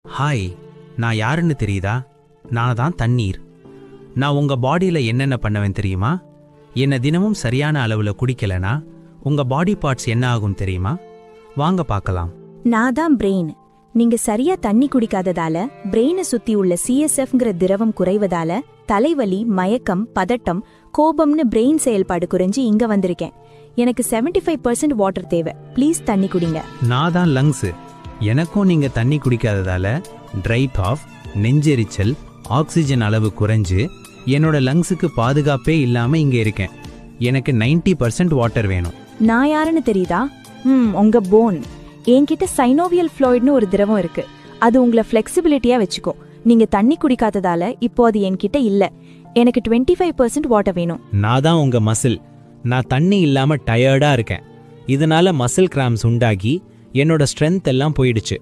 Hi, நான் யாருன்னு தெரியுதா? நான் தான் தண்ணீர். நான் உங்க பாடியில என்னென்ன பண்ணுவேன் தெரியுமா? என்ன தினமும் சரியான அளவுல குடிக்கலனா உங்க பாடி பார்ட்ஸ் என்ன ஆகும் தெரியுமா? வாங்க பார்க்கலாம். நான் தான் பிரெயின். நீங்க சரியா தண்ணி குடிக்காததால பிரெயினை சுத்தி உள்ள சிஎஸ்எஃப்ங்கிற திரவம் குறைவதால தலைவலி, மயக்கம், பதட்டம், கோபம்னு பிரெயின் செயல்பாடு குறைஞ்சு இங்க வந்திருக்கேன். எனக்கு 75% வாட்டர் தேவை. ப்ளீஸ் தண்ணி குடிங்க. நான் தான் லங்ஸ். எனக்கும் நீங்க தண்ணி குடிக்காததால ட்ரை காஃப், நெஞ்செரிச்சல், ஆக்சிஜன் அளவு குறைஞ்சு என்னோட லங்ஸுக்கு பாதுகாப்பே இல்லாம இங்க இருக்கேன். எனக்கு 90% வாட்டர் வேணும். நான் யாருன்னு தெரியுதா? உங்க போன். என்கிட்ட சைனோவியல் ஃப்ளூயிட்னு ஒரு திரவம் இருக்கு. அது உங்களை ஃப்ளெக்சிபிலிட்டியா வச்சுக்கும். நீங்க தண்ணி குடிக்காததால இப்போ அது என்கிட்ட இல்ல. எனக்கு 25% வாட்டர் வேணும். நான் தான் உங்க மசில். நான் தண்ணி இல்லாம டயர்டா இருக்கேன். இதனால மசில் கிராம்ஸ் உண்டாகி என்னோட ஸ்ட்ரென்த் எல்லாம் போயிடுச்சு.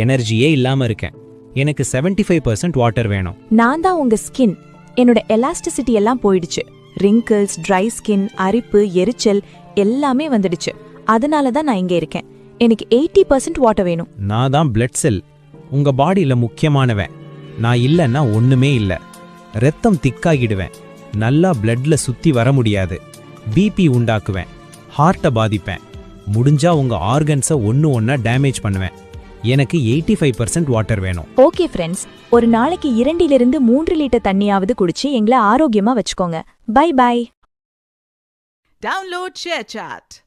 எனர்ஜியே இல்லாம இருக்கேன். எனக்கு 75% வாட்டர் வேணும். நான் தான் உங்க ஸ்கின். என்னோட எலாஸ்டிசிட்டி எல்லாம் போயிடுச்சு. ரிங்கிள்ஸ், ட்ரை ஸ்கின், அரிப்பு, எரிச்சல் எல்லாமே வந்துடுச்சு. அதனால தான் நான் இங்க இருக்கேன். எனக்கு 80% வாட்டர் வேணும். நான் தான் பிளட் செல். உங்க பாடியில முக்கியமானவன். நான் இல்லைன்னா ஒண்ணுமே இல்ல. ரத்தம் திக்காகிடுவேன். நல்லா பிளட்ல சுத்தி வர முடியாது. பிபி உண்டாக்குவேன். ஹார்ட்டை பாதிப்பேன். முடிஞ்சா உங்க ஆர்கன்ஸை ஒன்னா டேமேஜ் பண்ணுவேன். எனக்கு 85% வாட்டர் வேணும். ஓகே ஃப்ரெண்ட்ஸ், ஒரு நாளைக்கு 2 to 3 லிட்டர் தண்ணியாவது குடிச்சு எங்களை ஆரோக்கியமா வச்சுக்கோங்க. Bye bye. Download ShareChat.